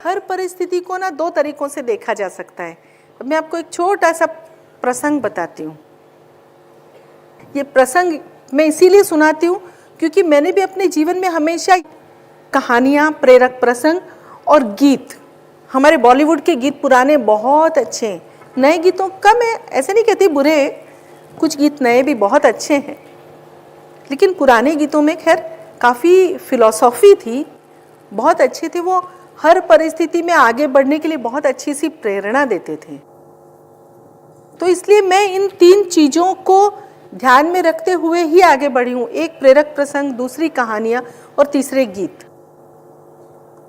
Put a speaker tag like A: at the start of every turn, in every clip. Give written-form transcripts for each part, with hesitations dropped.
A: हर परिस्थिति को ना दो तरीकों से देखा जा सकता है। अब मैं आपको एक छोटा सा प्रसंग बताती हूँ। ये प्रसंग मैं इसीलिए सुनाती हूँ क्योंकि मैंने भी अपने जीवन में हमेशा कहानियाँ, प्रेरक प्रसंग और गीत, हमारे बॉलीवुड के गीत पुराने बहुत अच्छे हैं, नए गीतों कम है, ऐसे नहीं कहती बुरे, कुछ गीत नए भी बहुत अच्छे हैं, लेकिन पुराने गीतों में खैर काफ़ी फिलॉसफी थी, बहुत अच्छे थे। वो हर परिस्थिति में आगे बढ़ने के लिए बहुत अच्छी सी प्रेरणा देते थे। तो इसलिए मैं इन तीन चीज़ों को ध्यान में रखते हुए ही आगे बढ़ी हूँ। एक प्रेरक प्रसंग, दूसरी कहानियाँ और तीसरे गीत।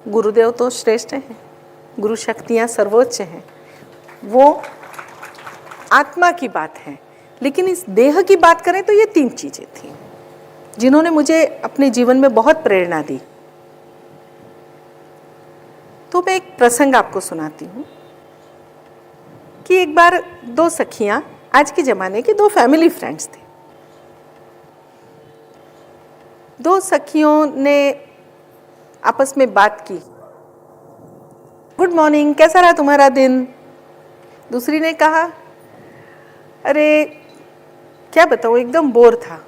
A: गुरुदेव तो श्रेष्ठ हैं, गुरु शक्तियाँ सर्वोच्च हैं, वो आत्मा की बात है, लेकिन इस देह की बात करें तो ये तीन चीज़ें थी जिन्होंने मुझे अपने जीवन में बहुत प्रेरणा दी। तो मैं एक प्रसंग आपको सुनाती हूँ कि एक बार दो सखियाँ, आज के ज़माने की दो फैमिली फ्रेंड्स थे। दो सखियों ने आपस में बात की, गुड मॉर्निंग, कैसा रहा तुम्हारा दिन? दूसरी ने कहा, अरे क्या बताऊँ, एकदम बोर था।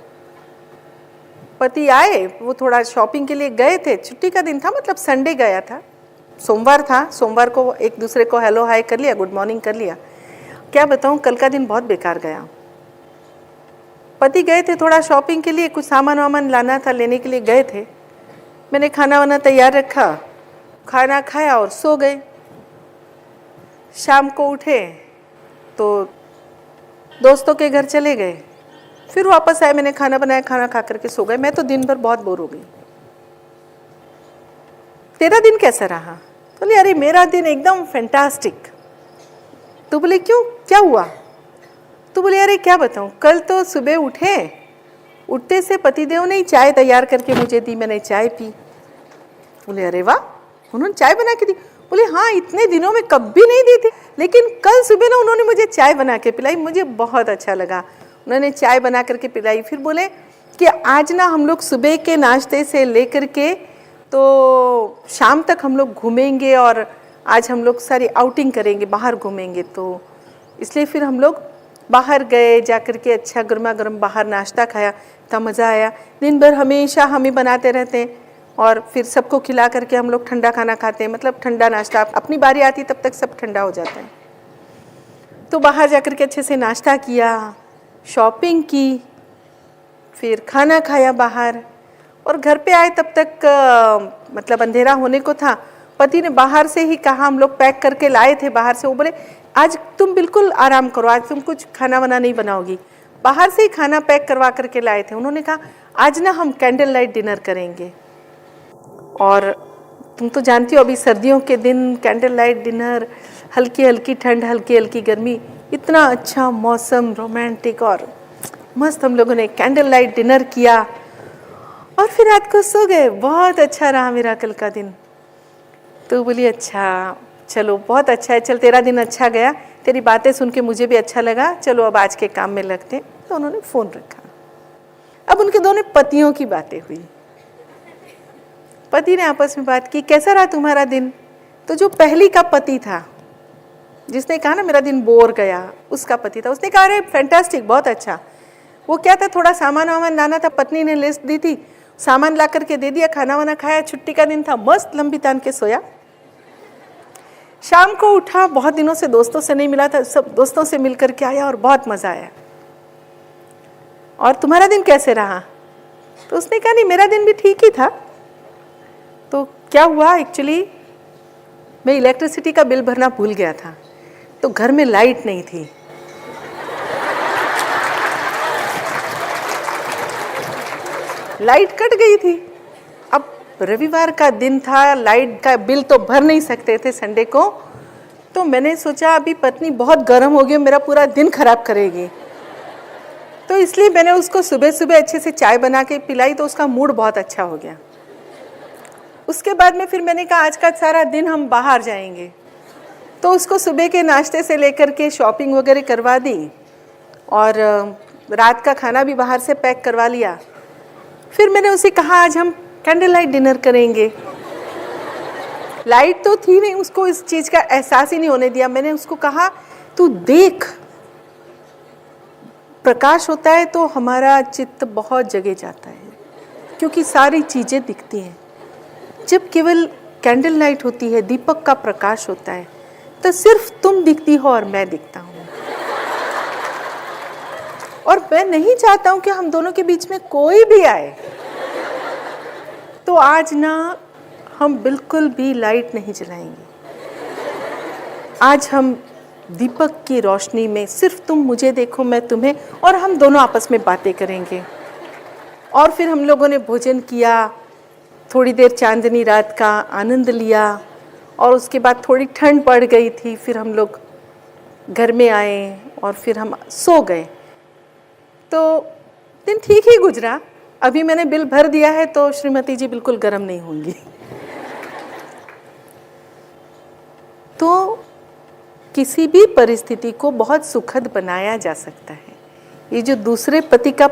A: पति आए, वो थोड़ा शॉपिंग के लिए गए थे, छुट्टी का दिन था, मतलब संडे गया था, सोमवार था, सोमवार को एक दूसरे को हेलो हाय कर लिया, गुड मॉर्निंग कर लिया। क्या बताऊँ, कल का दिन बहुत बेकार गया। पति गए थे थोड़ा शॉपिंग के लिए, कुछ सामान वामान लाना था, लेने के लिए गए थे। मैंने खाना वाना तैयार रखा, खाना खाया और सो गए। शाम को उठे तो दोस्तों के घर चले गए, फिर वापस आए, मैंने खाना बनाया, खाना खा करके सो गए। मैं तो दिन भर बहुत बोर हो गई। तेरा दिन कैसा रहा? बोले अरे मेरा दिन एकदम फैंटास्टिक। तो बोले क्यों, क्या हुआ? तो बोले अरे क्या बताऊँ, कल तो सुबह उठते से पतिदेव ने चाय तैयार करके मुझे दी, मैंने चाय पी। बोले अरे वाह, उन्होंने चाय बना के दी? बोले हाँ, इतने दिनों में कभी नहीं दी थी, लेकिन कल सुबह ना उन्होंने मुझे चाय बना के पिलाई, मुझे बहुत अच्छा लगा, उन्होंने चाय बना करके पिलाई। फिर बोले कि आज ना हम लोग सुबह के नाश्ते से लेकर के तो शाम तक हम लोग घूमेंगे और आज हम लोग सारी आउटिंग करेंगे, बाहर घूमेंगे। तो इसलिए फिर हम लोग बाहर गए, जा कर के अच्छा गर्मा गर्म बाहर नाश्ता खाया, इतना मज़ा आया। दिन भर हमेशा हम ही बनाते रहते हैं और फिर सबको खिला करके हम लोग ठंडा खाना खाते हैं, मतलब ठंडा नाश्ता, अपनी बारी आती तब तक सब ठंडा हो जाता है। तो बाहर जा कर के अच्छे से नाश्ता किया, शॉपिंग की, फिर खाना खाया बाहर, और घर पे आए तब तक मतलब अंधेरा होने को था। पति ने बाहर से ही कहा, हम लोग पैक करके लाए थे बाहर से, वो बोले आज तुम बिल्कुल आराम करो, आज तुम कुछ खाना वाना नहीं बनाओगी। बाहर से ही खाना पैक करवा करके लाए थे। उन्होंने कहा आज ना हम कैंडल लाइट डिनर करेंगे, और तुम तो जानती हो अभी सर्दियों के दिन कैंडल लाइट डिनर, हल्की हल्की ठंड, हल्की हल्की गर्मी, इतना अच्छा मौसम, रोमांटिक और मस्त। हम लोगों ने कैंडल लाइट डिनर किया और फिर रात को सो गए। बहुत अच्छा रहा मेरा कल का दिन। तो बोली अच्छा, चलो बहुत अच्छा है, चल तेरा दिन अच्छा गया, तेरी बातें सुन के मुझे भी अच्छा लगा, चलो अब आज के काम में लगते हैं। तो उन्होंने फ़ोन रखा। अब उनके दोनों पतियों की बातें हुई। पति ने आपस में बात की, कैसा रहा तुम्हारा दिन? तो जो पहली का पति था, जिसने कहा ना मेरा दिन बोर गया, उसका पति था, उसने कहा अरे फैंटास्टिक, बहुत अच्छा। वो क्या था, थोड़ा सामान वामान लाना था, पत्नी ने लिस्ट दी थी, सामान ला करके दे दिया, खाना वाना खाया, छुट्टी का दिन था, मस्त लंबी तान के सोया। शाम को उठा, बहुत दिनों से दोस्तों से नहीं मिला था, सब दोस्तों से मिल करके आया और बहुत मज़ा आया। और तुम्हारा दिन कैसे रहा? तो उसने कहा नहीं मेरा दिन भी ठीक ही था। तो क्या हुआ, एक्चुअली मैं इलेक्ट्रिसिटी का बिल भरना भूल गया था, तो घर में लाइट नहीं थी। लाइट कट गई थी। अब रविवार का दिन था, लाइट का बिल तो भर नहीं सकते थे संडे को। तो मैंने सोचा अभी पत्नी बहुत गर्म हो गई, मेरा पूरा दिन खराब करेगी, तो इसलिए मैंने उसको सुबह सुबह अच्छे से चाय बना के पिलाई, तो उसका मूड बहुत अच्छा हो गया। उसके बाद में फिर मैंने कहा आज का सारा दिन हम बाहर जाएंगे, तो उसको सुबह के नाश्ते से लेकर के शॉपिंग वगैरह करवा दी और रात का खाना भी बाहर से पैक करवा लिया। फिर मैंने उसे कहा आज हम कैंडल लाइट डिनर करेंगे। लाइट तो थी नहीं, उसको इस चीज़ का एहसास ही नहीं होने दिया। मैंने उसको कहा तू देख, प्रकाश होता है तो हमारा चित्त बहुत जगह जाता है, क्योंकि सारी चीज़ें दिखती हैं। जब केवल कैंडल लाइट होती है, दीपक का प्रकाश होता है, तो सिर्फ तुम दिखती हो और मैं दिखता हूँ। और मैं नहीं चाहता हूँ कि हम दोनों के बीच में कोई भी आए। तो आज ना हम बिल्कुल भी लाइट नहीं जलाएंगे। आज हम दीपक की रोशनी में सिर्फ तुम मुझे देखो, मैं तुम्हें, और हम दोनों आपस में बातें करेंगे। और फिर हम लोगों ने भोजन किया, थोड़ी देर चांदनी रात का आनंद लिया, और उसके बाद थोड़ी ठंड पड़ गई थी। फिर हम लोग घर में आए और फिर हम सो गए। तो दिन ठीक ही गुजरा। अभी मैंने बिल भर दिया है तो श्रीमती जी बिल्कुल गर्म नहीं होंगी। तो किसी भी परिस्थिति को बहुत सुखद बनाया जा सकता है। ये जो दूसरे पति का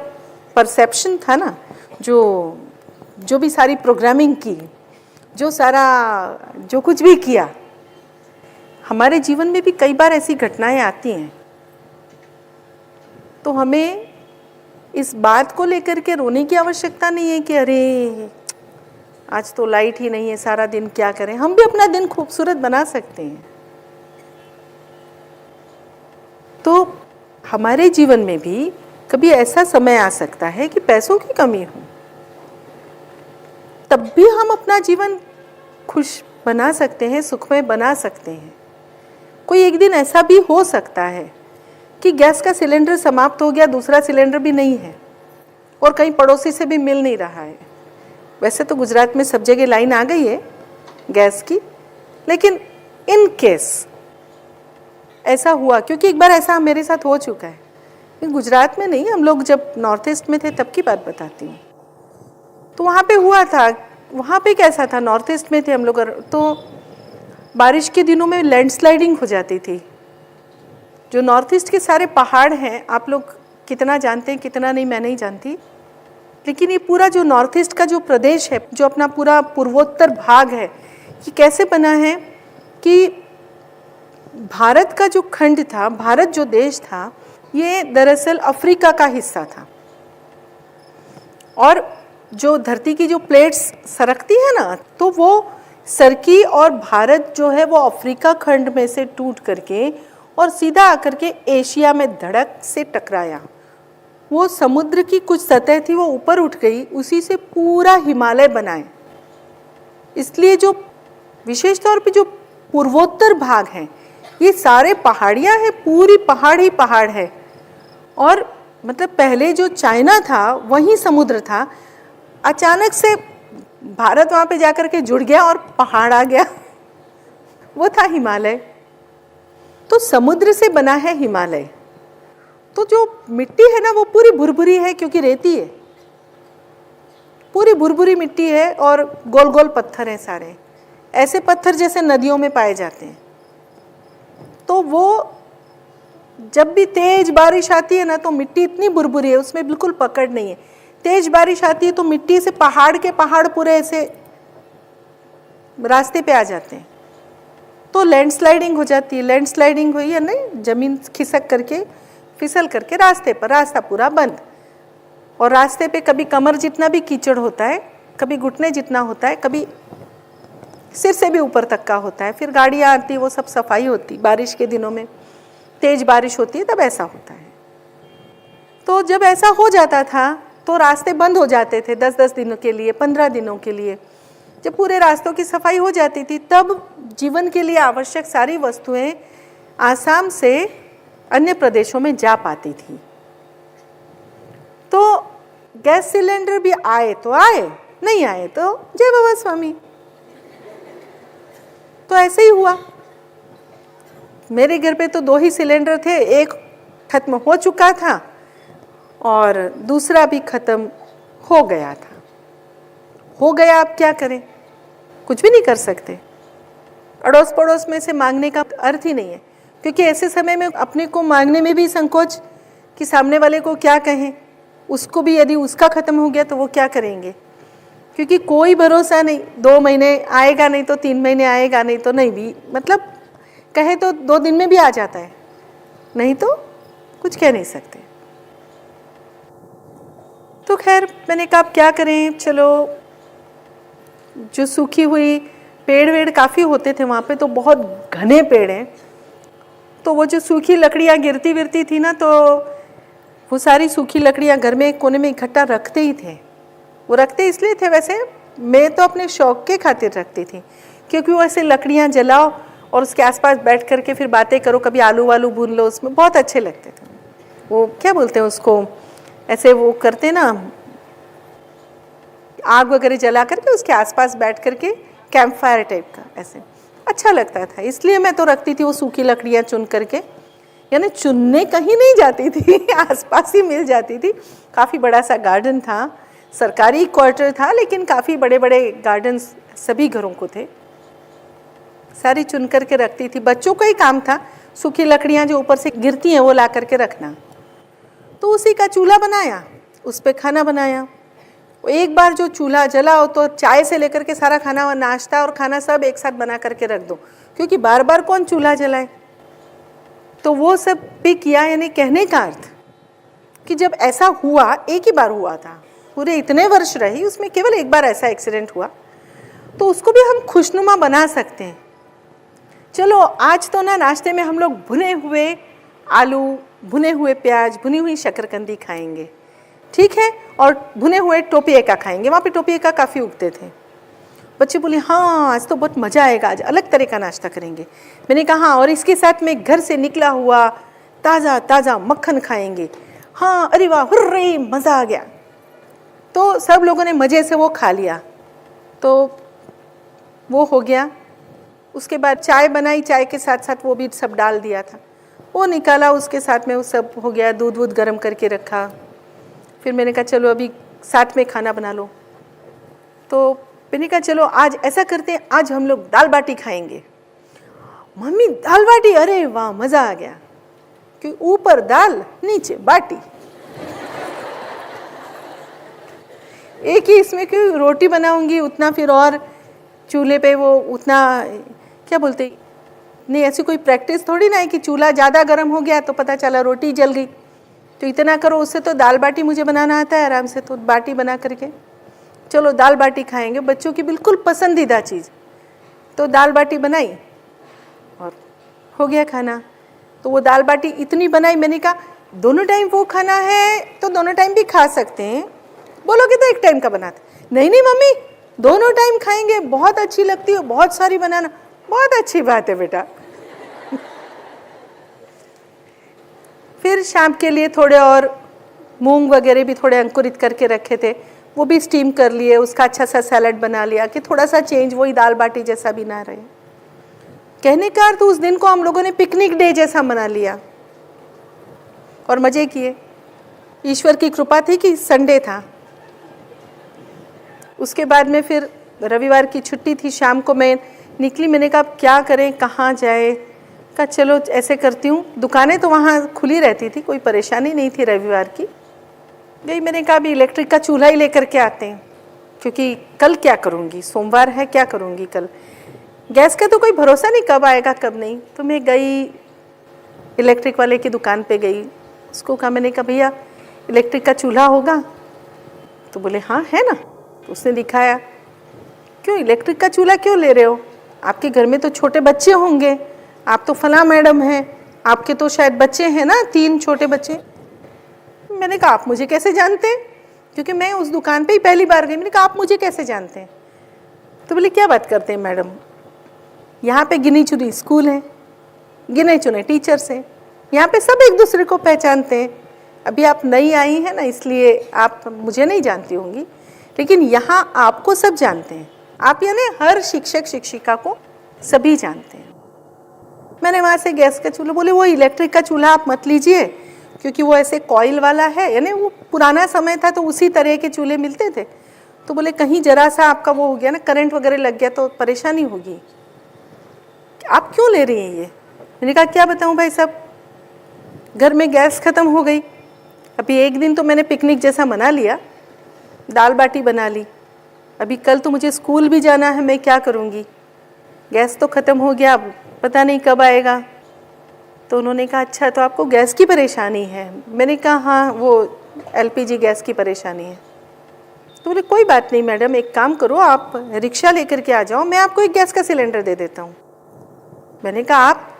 A: परसेप्शन था ना, जो भी सारी प्रोग्रामिंग की, जो कुछ भी किया, हमारे जीवन में भी कई बार ऐसी घटनाएं आती हैं। तो हमें इस बात को लेकर के रोने की आवश्यकता नहीं है कि अरे आज तो लाइट ही नहीं है, सारा दिन क्या करें। हम भी अपना दिन खूबसूरत बना सकते हैं। तो हमारे जीवन में भी कभी ऐसा समय आ सकता है कि पैसों की कमी हो, तब भी हम अपना जीवन खुश बना सकते हैं, सुखमय बना सकते हैं। कोई एक दिन ऐसा भी हो सकता है कि गैस का सिलेंडर समाप्त हो गया, दूसरा सिलेंडर भी नहीं है, और कहीं पड़ोसी से भी मिल नहीं रहा है। वैसे तो गुजरात में सब जगह लाइन आ गई है गैस की, लेकिन इन केस ऐसा हुआ, क्योंकि एक बार ऐसा मेरे साथ हो चुका है। गुजरात में नहीं, हम लोग जब नॉर्थ ईस्ट में थे तब की बात बताती हूँ। तो वहाँ पे हुआ था। वहाँ पे कैसा था, नॉर्थ ईस्ट में थे हम लोग, तो बारिश के दिनों में लैंडस्लाइडिंग हो जाती थी। जो नॉर्थ ईस्ट के सारे पहाड़ हैं, आप लोग कितना जानते हैं कितना नहीं मैं नहीं जानती, लेकिन ये पूरा जो नॉर्थ ईस्ट का जो प्रदेश है, जो अपना पूरा पूर्वोत्तर भाग है, ये कैसे बना है कि भारत का जो खंड था, भारत जो देश था, ये दरअसल अफ्रीका का हिस्सा था। और जो धरती की जो प्लेट्स सरकती है ना, तो वो सरकी और भारत जो है वो अफ्रीका खंड में से टूट करके और सीधा आकर के एशिया में धड़क से टकराया। वो समुद्र की कुछ सतह थी, वो ऊपर उठ गई, उसी से पूरा हिमालय बनाए। इसलिए जो विशेष तौर पे जो पूर्वोत्तर भाग हैं, ये सारे पहाड़ियाँ हैं, पूरी पहाड़ ही पहाड़ है। और मतलब पहले जो चाइना था वहीं समुद्र था, अचानक से भारत वहाँ पे जाकर के जुड़ गया और पहाड़ आ गया, वो था हिमालय। तो समुद्र से बना है हिमालय। तो जो मिट्टी है ना वो पूरी भुरभुरी है, क्योंकि रेती है, पूरी भुरभुरी मिट्टी है, और गोल गोल पत्थर हैं सारे, ऐसे पत्थर जैसे नदियों में पाए जाते हैं। तो वो जब भी तेज बारिश आती है ना, तो मिट्टी इतनी भुरभुरी है, उसमें बिल्कुल पकड़ नहीं है। तेज बारिश आती है तो मिट्टी से पहाड़ के पहाड़ पूरे ऐसे रास्ते पे आ जाते हैं, तो लैंडस्लाइडिंग हो जाती है। लैंडस्लाइडिंग हुई है नहीं, जमीन खिसक करके फिसल करके रास्ते पर, रास्ता पूरा बंद। और रास्ते पे कभी कमर जितना भी कीचड़ होता है, कभी घुटने जितना होता है, कभी सिर से भी ऊपर तक का होता है। फिर गाड़ियाँ आती, वो सब सफाई होती। बारिश के दिनों में तेज बारिश होती है तब ऐसा होता है। तो जब ऐसा हो जाता था तो रास्ते बंद हो जाते थे 10-10 दिनों के लिए, 15 दिनों के लिए। जब पूरे रास्तों की सफाई हो जाती थी, तब जीवन के लिए आवश्यक सारी वस्तुएं आसाम से अन्य प्रदेशों में जा पाती थी। तो गैस सिलेंडर भी आए तो आए, नहीं आए तो जय बाबा स्वामी। तो ऐसे ही हुआ। मेरे घर पे तो 2 ही सिलेंडर थे, एक खत्म हो चुका था और दूसरा भी खत्म हो गया था। हो गया, अब क्या करें, कुछ भी नहीं कर सकते। अड़ोस पड़ोस में से मांगने का अर्थ ही नहीं है, क्योंकि ऐसे समय में अपने को मांगने में भी संकोच कि सामने वाले को क्या कहें। उसको भी यदि उसका खत्म हो गया तो वो क्या करेंगे। क्योंकि कोई भरोसा नहीं, 2 महीने आएगा नहीं तो 3 महीने आएगा नहीं तो नहीं भी, मतलब कहे तो 2 दिन में भी आ जाता है, नहीं तो कुछ कह नहीं सकते। तो खैर मैंने कहा अब क्या करें, चलो जो सूखी हुई पेड़ वेड़ काफ़ी होते थे वहाँ पे, तो बहुत घने पेड़ हैं, तो वो जो सूखी लकड़ियाँ गिरती विरती थी ना, तो वो सारी सूखी लकड़ियाँ घर में एक कोने में इकट्ठा रखते ही थे। वो रखते इसलिए थे, वैसे मैं तो अपने शौक के खातिर रखती थी, क्योंकि वो ऐसे लकड़ियाँ जलाओ और उसके आसपास बैठ करके फिर बातें करो, कभी आलू वालू भून लो, उसमें बहुत अच्छे लगते थे। वो क्या बोलते हैं उसको, ऐसे वो करते ना, आग वगैरह जला करके उसके आसपास बैठ करके कैंप फायर टाइप का, ऐसे अच्छा लगता था, इसलिए मैं तो रखती थी वो सूखी लकड़ियाँ चुन करके, यानी चुनने कहीं नहीं जाती थी आसपास ही मिल जाती थी। काफ़ी बड़ा सा गार्डन था, सरकारी क्वार्टर था, लेकिन काफ़ी बड़े बड़े गार्डन सभी घरों को थे, सारी चुन करके रखती थी। बच्चों का ही काम था सूखी लकड़ियाँ जो ऊपर से गिरती हैं वो ला करके रखना। तो उसी का चूल्हा बनाया, उस पर खाना बनाया। एक बार जो चूल्हा जलाओ तो चाय से लेकर के सारा खाना, नाश्ता और खाना सब एक साथ बना करके रख दो, क्योंकि बार बार कौन चूल्हा जलाए। तो वो सब भी किया, यानी कहने का अर्थ कि जब ऐसा हुआ, एक ही बार हुआ था, पूरे इतने वर्ष रही, उसमें केवल एक बार ऐसा एक्सीडेंट हुआ, तो उसको भी हम खुशनुमा बना सकते हैं। चलो आज तो ना नाश्ते में हम लोग भुने हुए आलू, भुने हुए प्याज, भुनी हुई शकरकंदी खाएंगे, ठीक है, और भुने हुए टोपिएका खाएंगे। वहाँ पे टोपिएका काफ़ी उगते थे। बच्चे बोले हाँ आज तो बहुत मज़ा आएगा, आज अलग तरह का नाश्ता करेंगे। मैंने कहा हाँ, और इसके साथ में घर से निकला हुआ ताज़ा ताज़ा मक्खन खाएंगे। हाँ अरे वाह, हुर्रे, मज़ा आ गया। तो सब लोगों ने मज़े से वो खा लिया, तो वो हो गया। उसके बाद चाय बनाई, चाय के साथ साथ वो भी सब डाल दिया था, वो निकाला, उसके साथ में वो सब हो गया। दूध वूध गर्म करके रखा। फिर मैंने कहा चलो अभी साथ में खाना बना लो। तो मैंने कहा चलो आज ऐसा करते हैं, आज हम लोग दाल बाटी खाएंगे। मम्मी दाल बाटी, अरे वाह मज़ा आ गया, कि ऊपर दाल नीचे बाटी। एक ही इसमें क्यों रोटी बनाऊंगी उतना, फिर और चूल्हे पे वो उतना क्या बोलते, नहीं ऐसी कोई प्रैक्टिस थोड़ी ना है कि चूल्हा ज़्यादा गर्म हो गया तो पता चला रोटी जल गई। तो इतना करो, उससे तो दाल बाटी मुझे बनाना आता है आराम से, तो बाटी बना करके चलो दाल बाटी खाएंगे, बच्चों की बिल्कुल पसंदीदा चीज़। तो दाल बाटी बनाई और हो गया खाना। तो वो दाल बाटी इतनी बनाई, मैंने कहा दोनों टाइम वो खाना है तो दोनों टाइम भी खा सकते हैं, बोलोगे तो एक टाइम का बनाते। नहीं नहीं मम्मी दोनों टाइम खाएंगे, बहुत अच्छी लगती है, बहुत सारी बनाना। बहुत अच्छी बात है बेटा। फिर शाम के लिए थोड़े और मूंग वगैरह भी थोड़े अंकुरित करके रखे थे, वो भी स्टीम कर लिए, उसका अच्छा सा सैलड बना लिया कि थोड़ा सा चेंज, वही दाल बाटी जैसा भी ना रहे। कहने का अर्थ उस दिन को हम लोगों ने पिकनिक डे जैसा मना लिया और मज़े किए। ईश्वर की कृपा थी कि संडे था। उसके बाद में फिर रविवार की छुट्टी थी, शाम को मैं निकली। मैंने कहा अब क्या करें, कहाँ जाए। कहा चलो ऐसे करती हूँ, दुकानें तो वहाँ खुली रहती थी, कोई परेशानी नहीं थी रविवार की। गई, मैंने कहा अभी इलेक्ट्रिक का चूल्हा ही लेकर के आते हैं, क्योंकि कल क्या करूँगी, सोमवार है, क्या करूँगी कल। गैस का तो कोई भरोसा नहीं कब आएगा कब नहीं। तो मैं गई इलेक्ट्रिक वाले की दुकान पे गई, उसको कहा, मैंने कहा भैया इलेक्ट्रिक का चूल्हा होगा? तो बोले हाँ है ना। तो उसने दिखाया। क्यों इलेक्ट्रिक का चूल्हा क्यों ले रहे हो, आपके घर में तो छोटे बच्चे होंगे, आप तो फला मैडम हैं, आपके तो शायद बच्चे हैं ना, 3 छोटे बच्चे। मैंने कहा आप मुझे कैसे जानते हैं, क्योंकि मैं उस दुकान पे ही पहली बार गई। मैंने कहा आप मुझे कैसे जानते हैं? तो बोले क्या बात करते हैं मैडम, यहाँ पे गिनी चुनी स्कूल है, गिने चुने टीचर्स हैं, यहाँ पे सब एक दूसरे को पहचानते हैं। अभी आप नई आई हैं ना, इसलिए आप मुझे नहीं जानती होंगी, लेकिन यहाँ आपको सब जानते हैं। आप यानी हर शिक्षक शिक्षिका को सभी जानते हैं। मैंने वहाँ से गैस का चूल्हा, बोले वो इलेक्ट्रिक का चूल्हा आप मत लीजिए, क्योंकि वो ऐसे कॉइल वाला है, यानी वो पुराना समय था तो उसी तरह के चूल्हे मिलते थे। तो बोले कहीं जरा सा आपका वो हो गया ना, करंट वगैरह लग गया तो परेशानी होगी, आप क्यों ले रही हैं ये? मैंने कहा क्या बताऊँ भाई साहब, घर में गैस ख़त्म हो गई। अभी एक दिन तो मैंने पिकनिक जैसा मना लिया, दाल बाटी बना ली, अभी कल तो मुझे स्कूल भी जाना है, मैं क्या करूँगी? गैस तो ख़त्म हो गया, अब पता नहीं कब आएगा। तो उन्होंने कहा अच्छा तो आपको गैस की परेशानी है? मैंने कहा हाँ, वो LPG गैस की परेशानी है। तो बोले कोई बात नहीं मैडम, एक काम करो, आप रिक्शा लेकर के आ जाओ, मैं आपको एक गैस का सिलेंडर दे देता हूँ। मैंने कहा आप?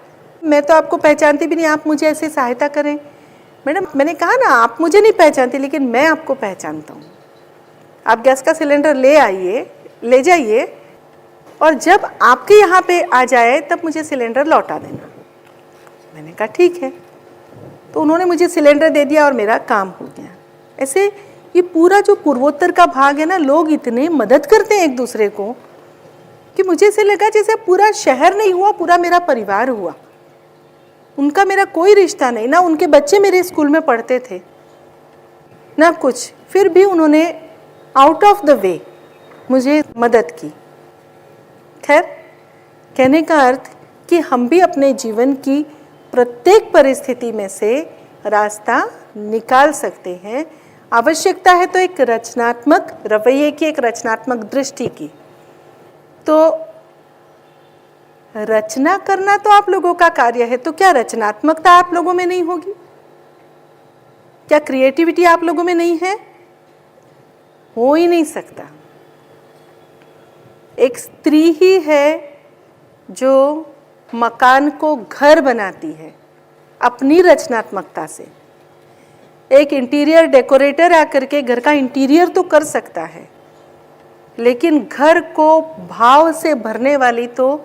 A: मैं तो आपको पहचानती भी नहीं, आप मुझे ऐसे सहायता करें? मैडम मैंने कहा ना, आप मुझे नहीं पहचानती लेकिन मैं आपको पहचानता हूँ। आप गैस का सिलेंडर ले आइए, ले जाइए, और जब आपके यहाँ पे आ जाए तब मुझे सिलेंडर लौटा देना। मैंने कहा ठीक है। तो उन्होंने मुझे सिलेंडर दे दिया और मेरा काम हो गया। ऐसे ये पूरा जो पूर्वोत्तर का भाग है ना, लोग इतने मदद करते हैं एक दूसरे को कि मुझे ऐसे लगा जैसे पूरा शहर नहीं हुआ, पूरा मेरा परिवार हुआ। उनका मेरा कोई रिश्ता नहीं, ना उनके बच्चे मेरे स्कूल में पढ़ते थे ना कुछ, फिर भी उन्होंने आउट ऑफ द वे मुझे मदद की। खैर, कहने का अर्थ कि हम भी अपने जीवन की प्रत्येक परिस्थिति में से रास्ता निकाल सकते हैं। आवश्यकता है तो एक रचनात्मक रवैये की, एक रचनात्मक दृष्टि की। तो रचना करना तो आप लोगों का कार्य है, तो क्या रचनात्मकता आप लोगों में नहीं होगी? क्या क्रिएटिविटी आप लोगों में नहीं है? हो ही नहीं सकता। एक स्त्री ही है जो मकान को घर बनाती है अपनी रचनात्मकता से। एक इंटीरियर डेकोरेटर आकर के घर का इंटीरियर तो कर सकता है, लेकिन घर को भाव से भरने वाली तो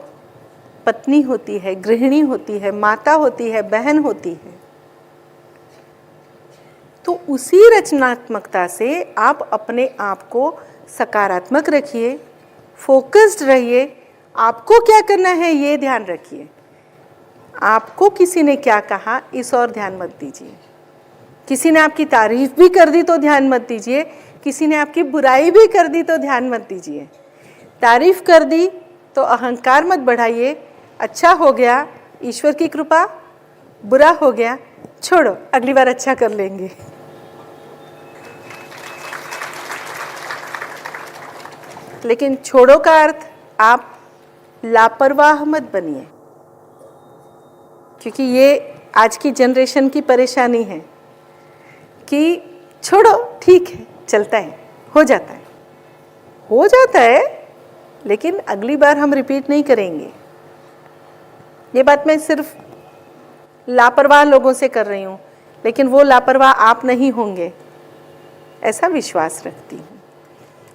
A: पत्नी होती है, गृहिणी होती है, माता होती है, बहन होती है। तो उसी रचनात्मकता से आप अपने आप को सकारात्मक रखिए, फोकस्ड रहिए। आपको क्या करना है ये ध्यान रखिए। आपको किसी ने क्या कहा इस और ध्यान मत दीजिए। किसी ने आपकी तारीफ भी कर दी तो ध्यान मत दीजिए, किसी ने आपकी बुराई भी कर दी तो ध्यान मत दीजिए। तारीफ कर दी तो अहंकार मत बढ़ाइए, अच्छा हो गया ईश्वर की कृपा, बुरा हो गया छोड़ो अगली बार अच्छा कर लेंगे। लेकिन छोड़ो का अर्थ आप लापरवाह मत बनिए, क्योंकि ये आज की जनरेशन की परेशानी है कि छोड़ो ठीक है, चलता है, हो जाता है, लेकिन अगली बार हम रिपीट नहीं करेंगे। ये बात मैं सिर्फ लापरवाह लोगों से कर रही हूँ, लेकिन वो लापरवाह आप नहीं होंगे ऐसा विश्वास रखती हूँ।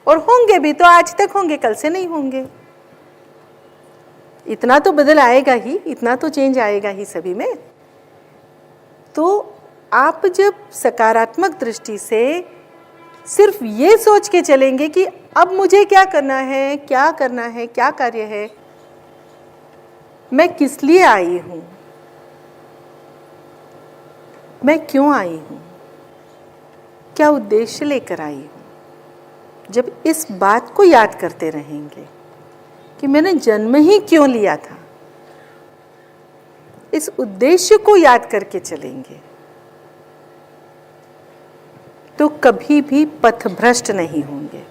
A: और होंगे भी तो आज तक होंगे, कल से नहीं होंगे। इतना तो बदल आएगा ही, इतना तो चेंज आएगा ही सभी में। तो आप जब सकारात्मक दृष्टि से सिर्फ ये सोच के चलेंगे कि अब मुझे क्या करना है, क्या करना है, क्या कार्य है, मैं किस लिए आई हूँ, मैं क्यों आई हूँ, क्या उद्देश्य लेकर आई हूँ, जब इस बात को याद करते रहेंगे कि मैंने जन्म ही क्यों लिया था, इस उद्देश्य को याद करके चलेंगे तो कभी भी पथभ्रष्ट नहीं होंगे।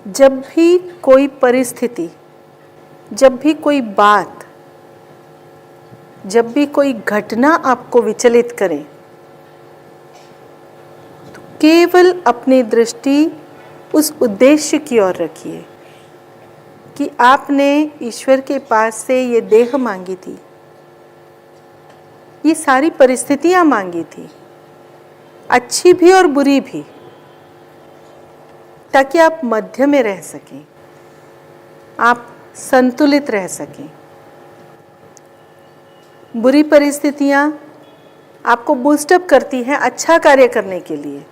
A: जब भी कोई परिस्थिति, जब भी कोई बात, जब भी कोई घटना आपको विचलित करे, तो केवल अपनी दृष्टि उस उद्देश्य की ओर रखिए कि आपने ईश्वर के पास से ये देह मांगी थी, ये सारी परिस्थितियां मांगी थी, अच्छी भी और बुरी भी, ताकि आप मध्य में रह सकें, आप संतुलित रह सकें। बुरी परिस्थितियां आपको बूस्टअप करती हैं अच्छा कार्य करने के लिए,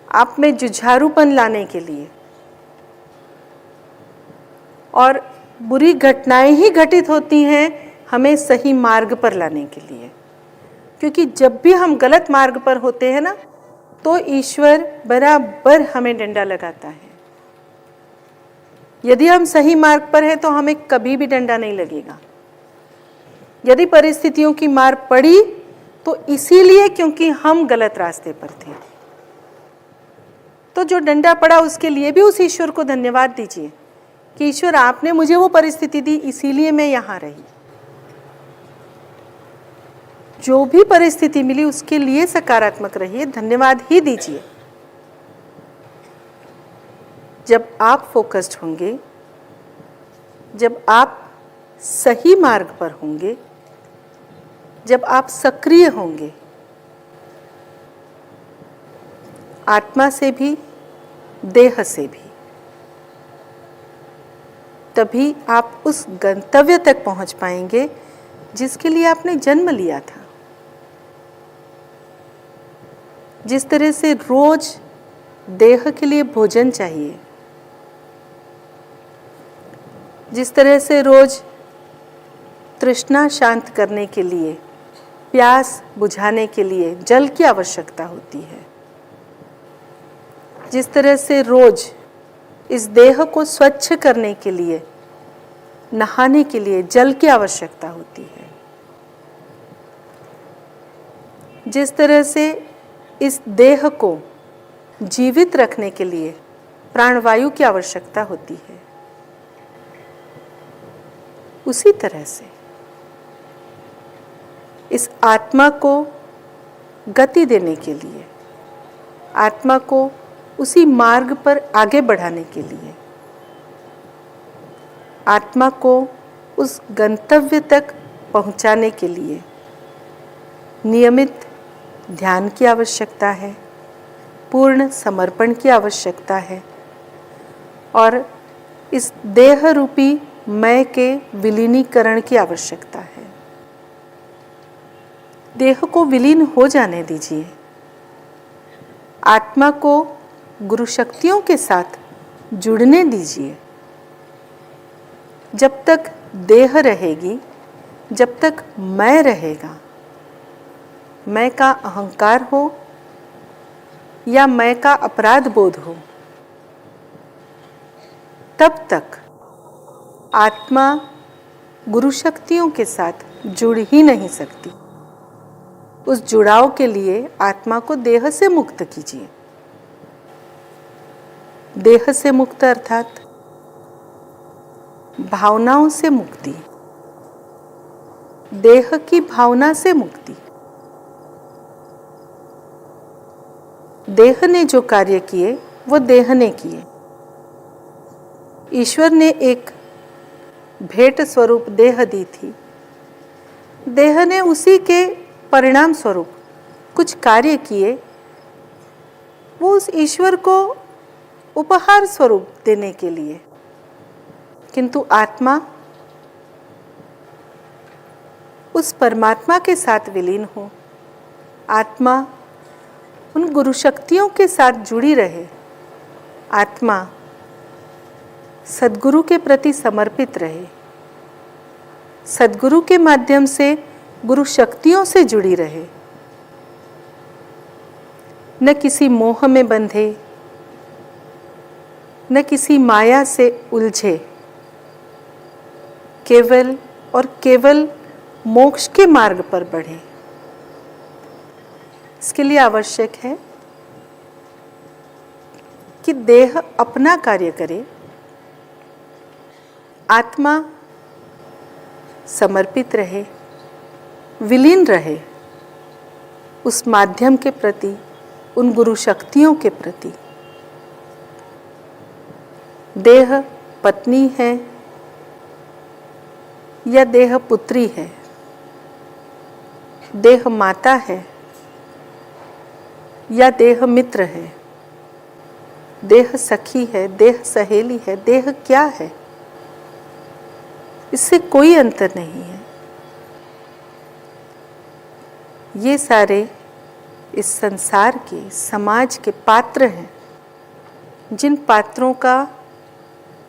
A: आप में जुझारूपन लाने के लिए, और बुरी घटनाएं ही घटित होती हैं हमें सही मार्ग पर लाने के लिए। क्योंकि जब भी हम गलत मार्ग पर होते हैं ना, तो ईश्वर बराबर हमें डंडा लगाता है। यदि हम सही मार्ग पर हैं तो हमें कभी भी डंडा नहीं लगेगा। यदि परिस्थितियों की मार पड़ी तो इसीलिए क्योंकि हम गलत रास्ते पर थे। तो जो डंडा पड़ा उसके लिए भी उस ईश्वर को धन्यवाद दीजिए कि ईश्वर आपने मुझे वो परिस्थिति दी, इसीलिए मैं यहाँ रही। जो भी परिस्थिति मिली उसके लिए सकारात्मक रहिए, धन्यवाद ही दीजिए। जब आप फोकस्ड होंगे, जब आप सही मार्ग पर होंगे, जब आप सक्रिय होंगे, आत्मा से भी देह से भी, तभी आप उस गंतव्य तक पहुंच पाएंगे जिसके लिए आपने जन्म लिया था। जिस तरह से रोज देह के लिए भोजन चाहिए, जिस तरह से रोज तृष्णा शांत करने के लिए, प्यास बुझाने के लिए जल की आवश्यकता होती है, जिस तरह से रोज इस देह को स्वच्छ करने के लिए, नहाने के लिए जल की आवश्यकता होती है, जिस तरह से इस देह को जीवित रखने के लिए प्राणवायु की आवश्यकता होती है, उसी तरह से इस आत्मा को गति देने के लिए, आत्मा को उसी मार्ग पर आगे बढ़ाने के लिए, आत्मा को उस गंतव्य तक पहुंचाने के लिए नियमित ध्यान की आवश्यकता है, पूर्ण समर्पण की आवश्यकता है और इस देह रूपी मैं के विलीनीकरण की आवश्यकता है। देह को विलीन हो जाने दीजिए, आत्मा को गुरु शक्तियों के साथ जुड़ने दीजिए। जब तक देह रहेगी, जब तक मैं रहेगा, मैं का अहंकार हो या मैं का अपराध बोध हो, तब तक आत्मा गुरु शक्तियों के साथ जुड़ ही नहीं सकती। उस जुड़ाव के लिए आत्मा को देह से मुक्त कीजिए। देह से मुक्त अर्थात भावनाओं से मुक्ति, देह की भावना से मुक्ति। देह ने जो कार्य किए वो देह ने किए। ईश्वर ने एक भेंट स्वरूप देह दी थी, देह ने उसी के परिणाम स्वरूप कुछ कार्य किए, वो उस ईश्वर को उपहार स्वरूप देने के लिए। किंतु आत्मा उस परमात्मा के साथ विलीन हो, आत्मा उन गुरु शक्तियों के साथ जुड़ी रहे, आत्मा सद्गुरु के प्रति समर्पित रहे, सद्गुरु के माध्यम से गुरु शक्तियों से जुड़ी रहे, न किसी मोह में बंधे, न किसी माया से उलझे, केवल और केवल मोक्ष के मार्ग पर बढ़े। इसके लिए आवश्यक है कि देह अपना कार्य करे, आत्मा समर्पित रहे, विलीन रहे उस माध्यम के प्रति, उन गुरु शक्तियों के प्रति। देह पत्नी है या देह पुत्री है, देह माता है या देह मित्र है, देह सखी है, देह सहेली है, देह क्या है, इससे कोई अंतर नहीं है। ये सारे इस संसार के, समाज के पात्र हैं, जिन पात्रों का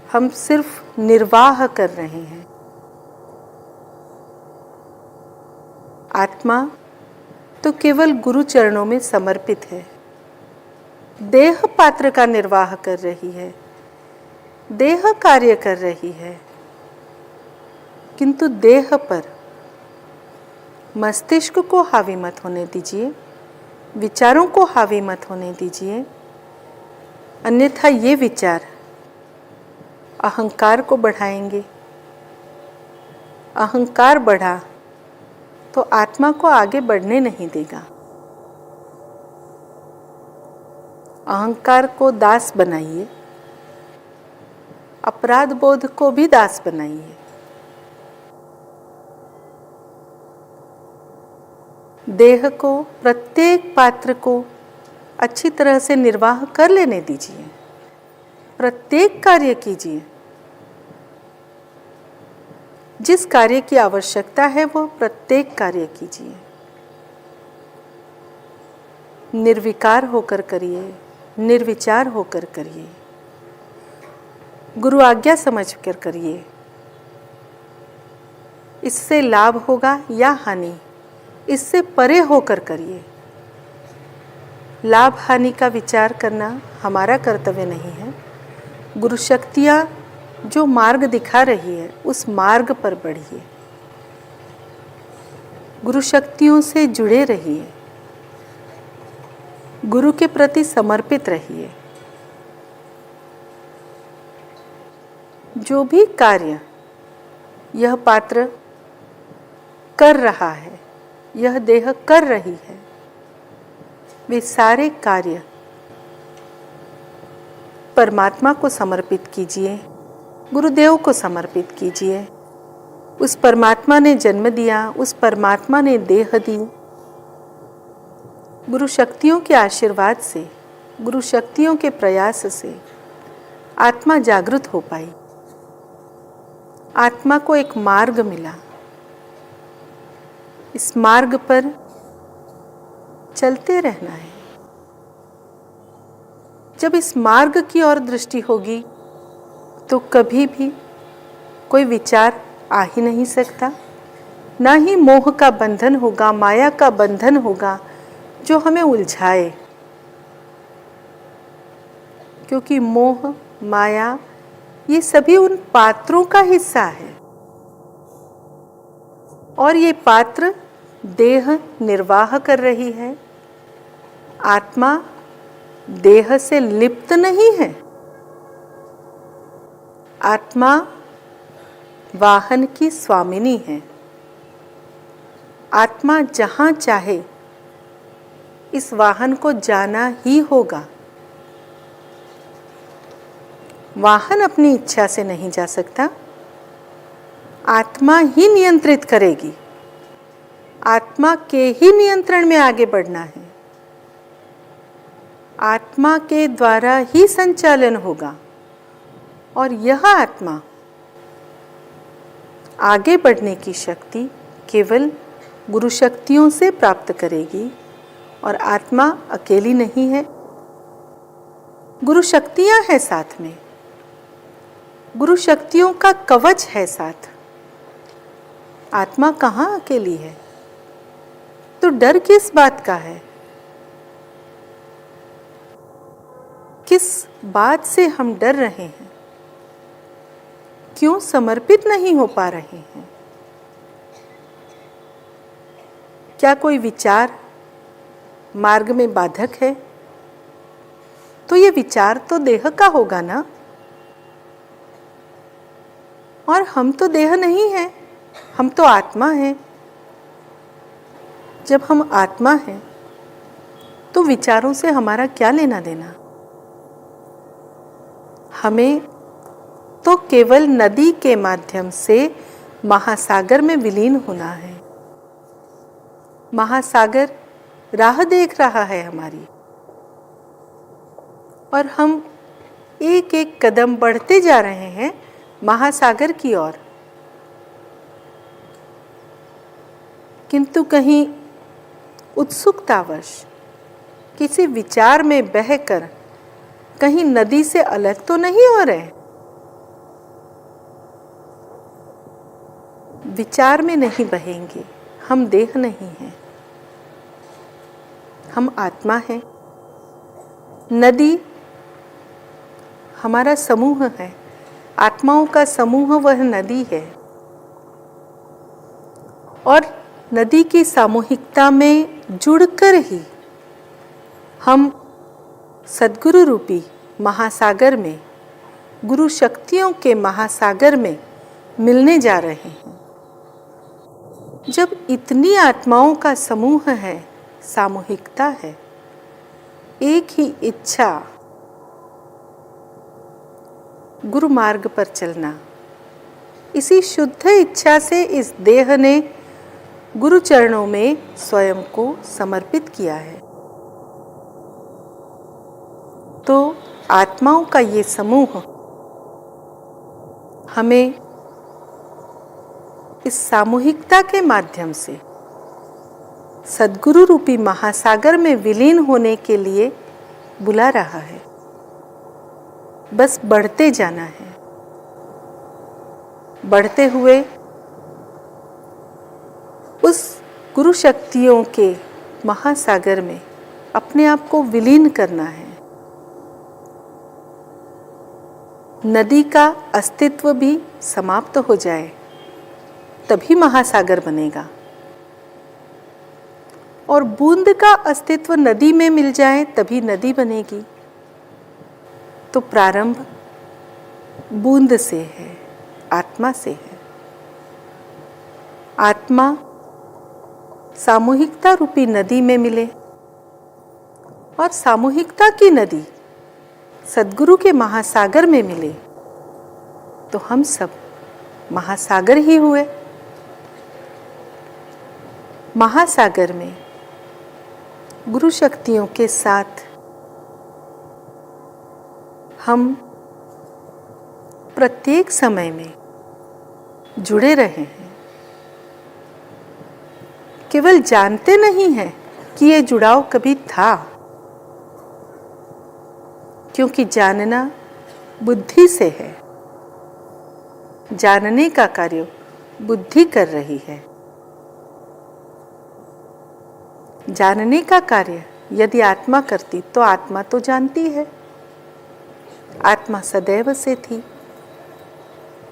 A: हम सिर्फ निर्वाह कर रहे हैं। आत्मा तो केवल गुरु चरणों में समर्पित है, देह पात्र का निर्वाह कर रही है, देह कार्य कर रही है, किंतु देह पर मस्तिष्क को हावी मत होने दीजिए, विचारों को हावी मत होने दीजिए, अन्यथा ये विचार अहंकार को बढ़ाएंगे। अहंकार बढ़ा तो आत्मा को आगे बढ़ने नहीं देगा। अहंकार को दास बनाइए, अपराध बोध को भी दास बनाइए। देह को, प्रत्येक पात्र को अच्छी तरह से निर्वाह कर लेने दीजिए। प्रत्येक कार्य कीजिए, जिस कार्य की आवश्यकता है वो प्रत्येक कार्य कीजिए। निर्विकार होकर करिए, निर्विचार होकर करिए, गुरु आज्ञा समझकर करिए। इससे लाभ होगा या हानि, इससे परे होकर करिए। लाभ हानि का विचार करना हमारा कर्तव्य नहीं है। गुरु शक्तियाँ जो मार्ग दिखा रही है उस मार्ग पर बढ़िए, गुरु शक्तियों से जुड़े रहिए, गुरु के प्रति समर्पित रहिए। जो भी कार्य यह पात्र कर रहा है, यह देह कर रही है, वे सारे कार्य परमात्मा को समर्पित कीजिए, गुरुदेव को समर्पित कीजिए। उस परमात्मा ने जन्म दिया, उस परमात्मा ने देह दी। गुरु शक्तियों के आशीर्वाद से, गुरु शक्तियों के प्रयास से आत्मा जागृत हो पाई। आत्मा को एक मार्ग मिला। इस मार्ग पर चलते रहना है। जब इस मार्ग की ओर दृष्टि होगी तो कभी भी कोई विचार आ ही नहीं सकता, ना ही मोह का बंधन होगा, माया का बंधन होगा जो हमें उलझाए। क्योंकि मोह, माया ये सभी उन पात्रों का हिस्सा है और ये पात्र देह निर्वाह कर रही है। आत्मा देह से लिप्त नहीं है। आत्मा वाहन की स्वामिनी है। आत्मा जहाँ चाहे इस वाहन को जाना ही होगा। वाहन अपनी इच्छा से नहीं जा सकता, आत्मा ही नियंत्रित करेगी। आत्मा के ही नियंत्रण में आगे बढ़ना है। आत्मा के द्वारा ही संचालन होगा और यह आत्मा आगे बढ़ने की शक्ति केवल गुरु शक्तियों से प्राप्त करेगी। और आत्मा अकेली नहीं है, गुरु शक्तियां हैं साथ में, गुरु शक्तियों का कवच है साथ। आत्मा कहाँ अकेली है? तो डर किस बात का है? किस बात से हम डर रहे हैं? क्यों समर्पित नहीं हो पा रहे हैं? क्या कोई विचार मार्ग में बाधक है? तो ये विचार तो देह का होगा ना, और हम तो देह नहीं हैं, हम तो आत्मा हैं। जब हम आत्मा हैं तो विचारों से हमारा क्या लेना देना? हमें तो केवल नदी के माध्यम से महासागर में विलीन होना है। महासागर राह देख रहा है हमारी, और हम एक एक कदम बढ़ते जा रहे हैं महासागर की ओर। किंतु कहीं उत्सुकतावश किसी विचार में बहकर कहीं नदी से अलग तो नहीं हो रहे? विचार में नहीं बहेंगे। हम देह नहीं हैं, हम आत्मा हैं। नदी हमारा समूह है, आत्माओं का समूह वह नदी है। और नदी की सामूहिकता में जुड़कर ही हम सद्गुरु रूपी महासागर में, गुरु शक्तियों के महासागर में मिलने जा रहे हैं। जब इतनी आत्माओं का समूह है, सामूहिकता है, एक ही इच्छा, गुरु मार्ग पर चलना, इसी शुद्ध इच्छा से इस देह ने गुरु चरणों में स्वयं को समर्पित किया है। तो आत्माओं का ये समूह हमें इस सामूहिकता के माध्यम से सद्गुरु रूपी महासागर में विलीन होने के लिए बुला रहा है। बस बढ़ते जाना है, बढ़ते हुए उस गुरु शक्तियों के महासागर में अपने आप को विलीन करना है। नदी का अस्तित्व भी समाप्त हो जाए तभी महासागर बनेगा, और बूंद का अस्तित्व नदी में मिल जाए तभी नदी बनेगी। तो प्रारंभ बूंद से है, आत्मा से है। आत्मा सामूहिकता रूपी नदी में मिले और सामूहिकता की नदी सद्गुरु के महासागर में मिले तो हम सब महासागर ही हुए। महासागर में गुरु शक्तियों के साथ हम प्रत्येक समय में जुड़े रहे हैं। केवल जानते नहीं हैं कि ये जुड़ाव कभी था, क्योंकि जानना बुद्धि से है, जानने का कार्य बुद्धि कर रही है। जानने का कार्य यदि आत्मा करती तो आत्मा तो जानती है। आत्मा सदैव से थी,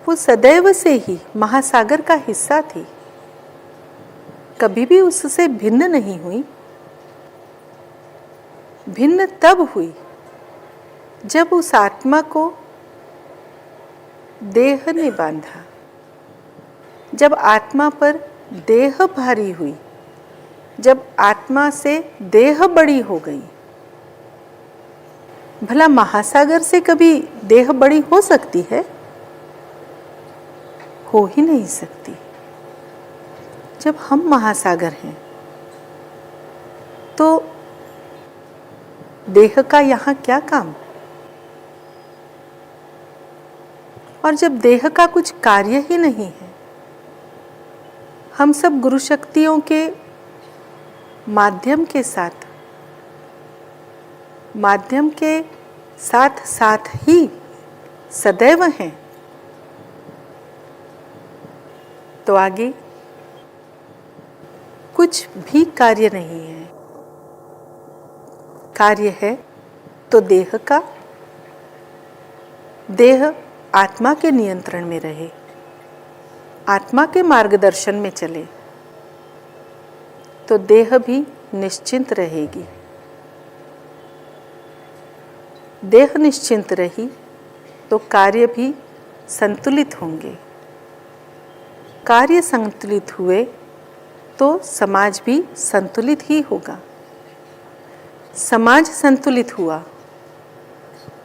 A: वो सदैव से ही महासागर का हिस्सा थी, कभी भी उससे भिन्न नहीं हुई। भिन्न तब हुई जब उस आत्मा को देह ने बांधा, जब आत्मा पर देह भारी हुई, जब आत्मा से देह बड़ी हो गई। भला महासागर से कभी देह बड़ी हो सकती है? हो ही नहीं सकती। जब हम महासागर हैं तो देह का यहाँ क्या काम? और जब देह का कुछ कार्य ही नहीं है, हम सब गुरु शक्तियों के माध्यम के साथ ही सदैव हैं, तो आगे कुछ भी कार्य नहीं है। कार्य है तो देह का। देह आत्मा के नियंत्रण में रहे, आत्मा के मार्गदर्शन में चले तो देह भी निश्चिंत रहेगी। देह निश्चिंत रही तो कार्य भी संतुलित होंगे। कार्य संतुलित हुए तो समाज भी संतुलित ही होगा। समाज संतुलित हुआ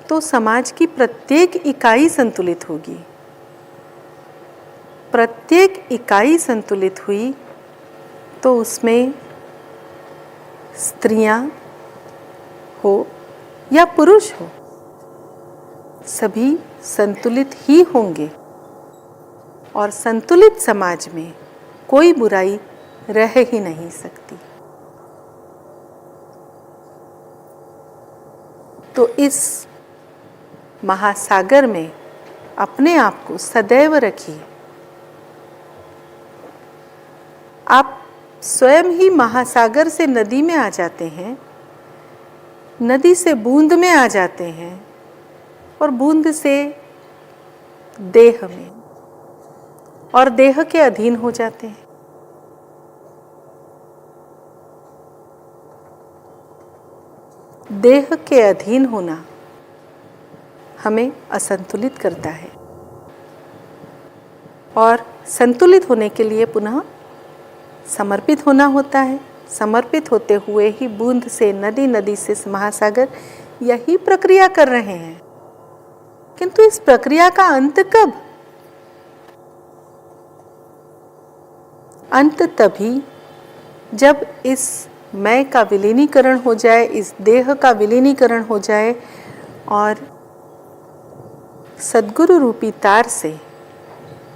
A: तो समाज की प्रत्येक इकाई संतुलित होगी। प्रत्येक इकाई संतुलित हुई तो उसमें स्त्रियां हो या पुरुष हो, सभी संतुलित ही होंगे, और संतुलित समाज में कोई बुराई रह ही नहीं सकती। तो इस महासागर में अपने आप को सदैव रखिए। आप स्वयं ही महासागर से नदी में आ जाते हैं, नदी से बूंद में आ जाते हैं, और बूंद से देह में, और देह के अधीन हो जाते हैं। देह के अधीन होना हमें असंतुलित करता है और संतुलित होने के लिए पुनः समर्पित होना होता है। समर्पित होते हुए ही बूंद से नदी, नदी से महासागर, यही प्रक्रिया कर रहे हैं। किंतु इस प्रक्रिया का अंत कब? अंत तभी जब इस मैं का विलीनीकरण हो जाए, इस देह का विलीनीकरण हो जाए और सद्गुरु रूपी तार से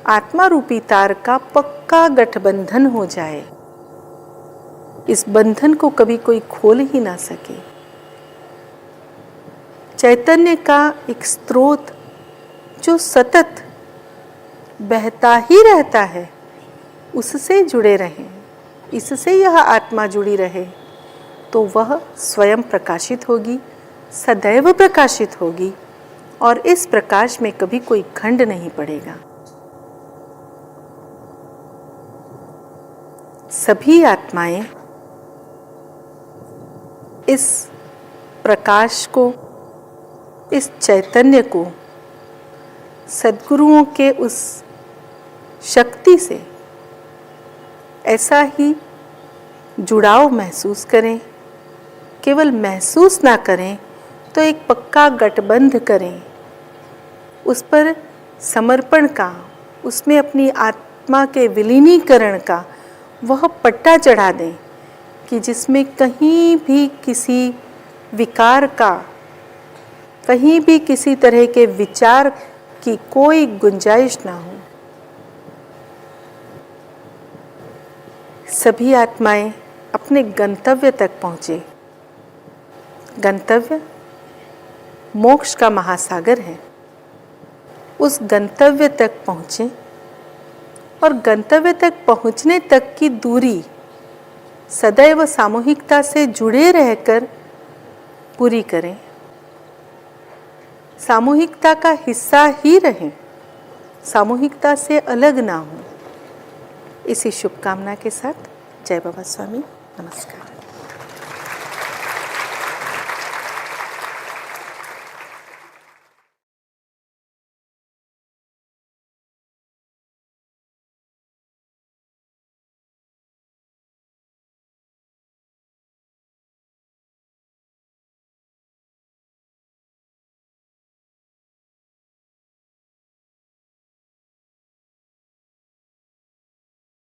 A: आत्मा रूपी तार का पक्का गठबंधन हो जाए। इस बंधन को कभी कोई खोल ही ना सके। चैतन्य का एक स्रोत जो सतत बहता ही रहता है, उससे जुड़े रहें, इससे यह आत्मा जुड़ी रहे, तो वह स्वयं प्रकाशित होगी, सदैव प्रकाशित होगी और इस प्रकाश में कभी कोई खंड नहीं पड़ेगा। सभी आत्माएं इस प्रकाश को, इस चैतन्य को सद्गुरुओं के उस शक्ति से ऐसा ही जुड़ाव महसूस करें। केवल महसूस ना करें तो एक पक्का गठबंध करें, उस पर समर्पण का, उसमें अपनी आत्मा के विलीनीकरण का वह पट्टा चढ़ा दें कि जिसमें कहीं भी किसी विकार का, कहीं भी किसी तरह के विचार की कोई गुंजाइश ना हो। सभी आत्माएं अपने गंतव्य तक पहुँचे। गंतव्य मोक्ष का महासागर है। उस गंतव्य तक पहुँचे और गंतव्य तक पहुँचने तक की दूरी सदैव सामूहिकता से जुड़े रहकर पूरी करें। सामूहिकता का हिस्सा ही रहें, सामूहिकता से अलग ना हो। इसी शुभकामना के साथ जय बाबा स्वामी। नमस्कार।